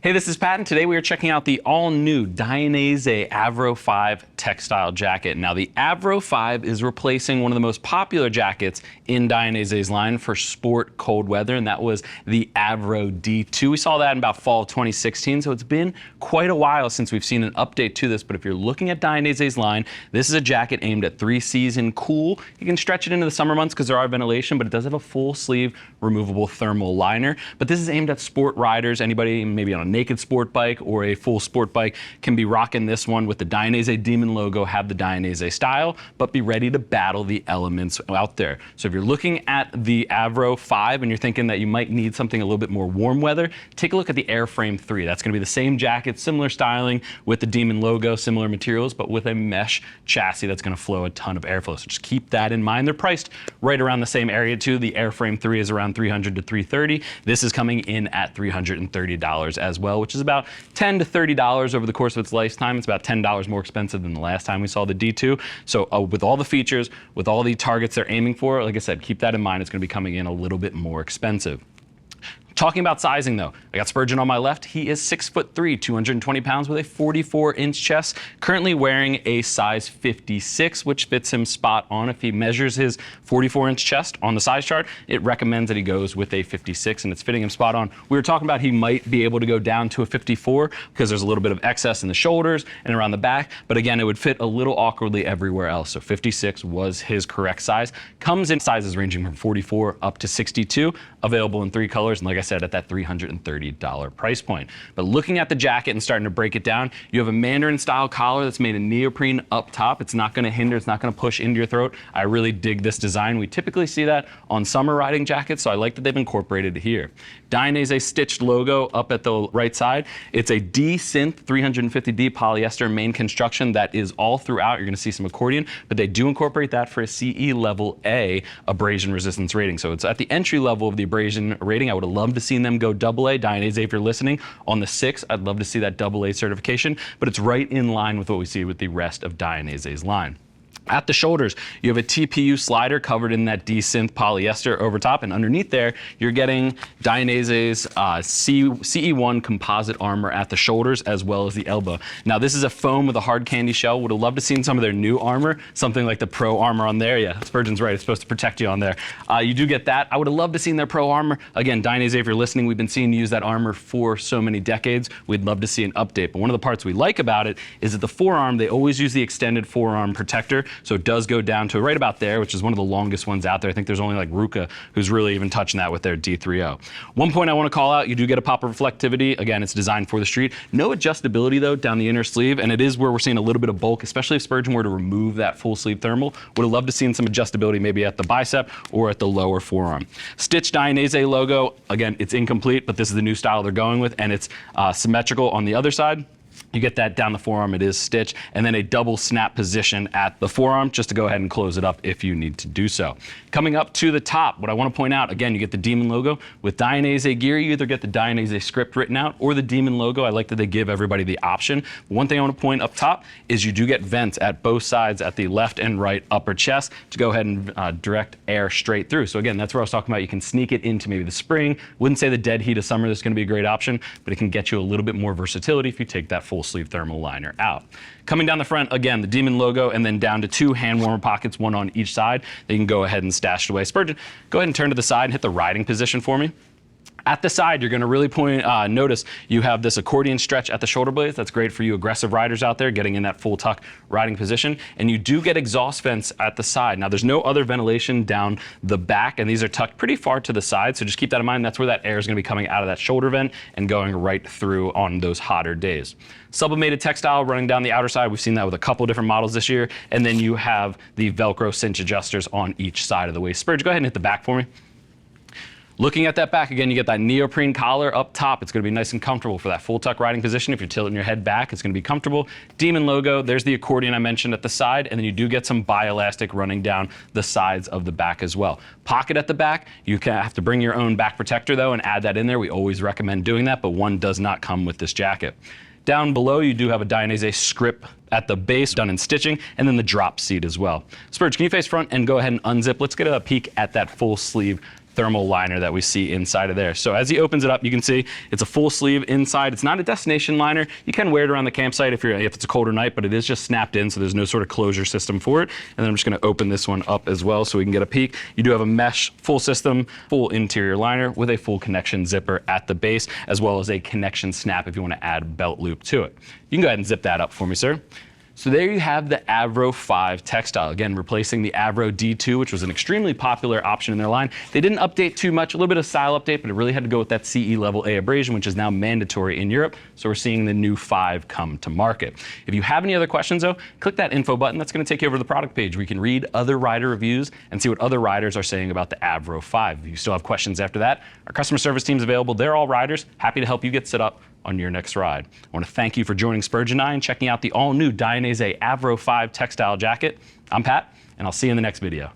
Hey, this is Pat, and today we are checking out the all-new Dainese Avro 5 textile jacket. Now, the Avro 5 is replacing one of the most popular jackets in Dainese's line for sport cold weather, and that was the Avro D2. We saw that in about fall of 2016, so it's been quite a while since we've seen an update to this, but if you're looking at Dainese's line, this is a jacket aimed at 3-season cool. You can stretch it into the summer months because there are ventilation, but it does have a full sleeve removable thermal liner. But this is aimed at sport riders. Anybody maybe on a naked sport bike or a full sport bike can be rocking this one with the Dainese Demon logo, have the Dainese style, but be ready to battle the elements out there. So if you're looking at the Avro 5 and you're thinking that you might need something a little bit more warm weather, take a look at the Airframe 3. That's going to be the same jacket, similar styling with the Demon logo, similar materials, but with a mesh chassis that's going to flow a ton of airflow. So just keep that in mind. They're priced right around the same area too. The Airframe 3 is around $300 to $330. This is coming in at $330 as well, which is about $10 to $30 over the course of its lifetime. It's about $10 more expensive than the last time we saw the D2. So with all the features, with all the targets they're aiming for, like I said, keep that in mind. It's going to be coming in a little bit more expensive. Talking about sizing though, I got Spurgeon on my left. He is 6'3", 220 pounds with a 44-inch chest, currently wearing a size 56, which fits him spot on. If he measures his 44-inch chest on the size chart, it recommends that he goes with a 56, and it's fitting him spot on. We were talking about he might be able to go down to a 54 because there's a little bit of excess in the shoulders and around the back, but again, it would fit a little awkwardly everywhere else. So 56 was his correct size. Comes in sizes ranging from 44 up to 62, available in 3 colors, and like I said, at that $330 price point. But looking at the jacket and starting to break it down, you have a Mandarin style collar that's made in neoprene up top. It's not going to hinder, it's not going to push into your throat. I really dig this design. We typically see that on summer riding jackets, so I like that they've incorporated it here. Dainese stitched logo up at the right side. It's a D-Synth 350D polyester main construction that is all throughout. You're going to see some accordion, but they do incorporate that for a CE level A abrasion resistance rating. So it's at the entry level of the abrasion rating. I would have loved to see them go AA. Dainese, if you're listening, on the 6, I'd love to see that AA certification, but it's right in line with what we see with the rest of Dainese's line. At the shoulders, you have a TPU slider covered in that D-Synth polyester over top, and underneath there, you're getting Dainese's CE1 composite armor at the shoulders as well as the elbow. Now, this is a foam with a hard candy shell. Would have loved to seen some of their new armor, something like the Pro armor on there. Yeah, Spurgeon's right, it's supposed to protect you on there. You do get that. I would have loved to seen their Pro armor. Again, Dainese, if you're listening, we've been seeing you use that armor for so many decades. We'd love to see an update, but one of the parts we like about it is that the forearm, they always use the extended forearm protector. So it does go down to right about there, which is one of the longest ones out there. I think there's only like Ruka who's really even touching that with their D30. One point I want to call out, you do get a pop of reflectivity. Again, it's designed for the street. No adjustability though down the inner sleeve, and it is where we're seeing a little bit of bulk, especially if Spurgeon were to remove that full sleeve thermal. Would have loved to seen some adjustability maybe at the bicep or at the lower forearm. Stitched Dainese logo, again, it's incomplete, but this is the new style they're going with, and it's symmetrical on the other side. You get that down the forearm, it is stitched, and then a double snap position at the forearm just to go ahead and close it up if you need to do so. Coming up to the top, what I want to point out, again, you get the Demon logo. With Dainese gear, you either get the Dainese script written out or the Demon logo. I like that they give everybody the option. One thing I want to point up top is you do get vents at both sides at the left and right upper chest to go ahead and direct air straight through. So again, that's what I was talking about. You can sneak it into maybe the spring. Wouldn't say the dead heat of summer is going to be a great option, but it can get you a little bit more versatility if you take that full sleeve thermal liner out. Coming down the front, again, the Demon logo, and then down to 2 hand warmer pockets, one on each side. They can go ahead and stash it away. Spurgeon, go ahead and turn to the side and hit the riding position for me. At the side, you're going to really notice you have this accordion stretch at the shoulder blades. That's great for you aggressive riders out there getting in that full tuck riding position. And you do get exhaust vents at the side. Now, there's no other ventilation down the back, and these are tucked pretty far to the side. So just keep that in mind. That's where that air is going to be coming out of that shoulder vent and going right through on those hotter days. Sublimated textile running down the outer side. We've seen that with a couple different models this year. And then you have the Velcro cinch adjusters on each side of the waist. Spurge, go ahead and hit the back for me. Looking at that back, again, you get that neoprene collar up top. It's going to be nice and comfortable for that full tuck riding position. If you're tilting your head back, it's going to be comfortable. Demon logo, there's the accordion I mentioned at the side, and then you do get some bioelastic running down the sides of the back as well. Pocket at the back, you have to bring your own back protector though and add that in there. We always recommend doing that, but one does not come with this jacket. Down below, you do have a Dainese script at the base, done in stitching, and then the drop seat as well. Spurge, can you face front and go ahead and unzip? Let's get a peek at that full sleeve thermal liner that we see inside of there. So as he opens it up, you can see it's a full sleeve inside. It's not a destination liner. You can wear it around the campsite if it's a colder night, but it is just snapped in, so there's no sort of closure system for it. And then I'm just going to open this one up as well so we can get a peek. You do have a mesh full system, full interior liner with a full connection zipper at the base, as well as a connection snap if you want to add a belt loop to it. You can go ahead and zip that up for me, sir. So there you have the Avro 5 textile, again replacing the Avro D2, which was an extremely popular option in their line. They didn't update too much, a little bit of style update, but it really had to go with that CE level A abrasion, which is now mandatory in Europe. So we're seeing the new 5 come to market. If you have any other questions though, click that info button. That's going to take you over to the product page where you can read other rider reviews and see what other riders are saying about the Avro 5. If you still have questions after that, our customer service team is available. They're all riders, happy to help you get set up on your next ride. I want to thank you for joining Spurge and I and checking out the all-new Dainese Avro 5 textile jacket. I'm Pat, and I'll see you in the next video.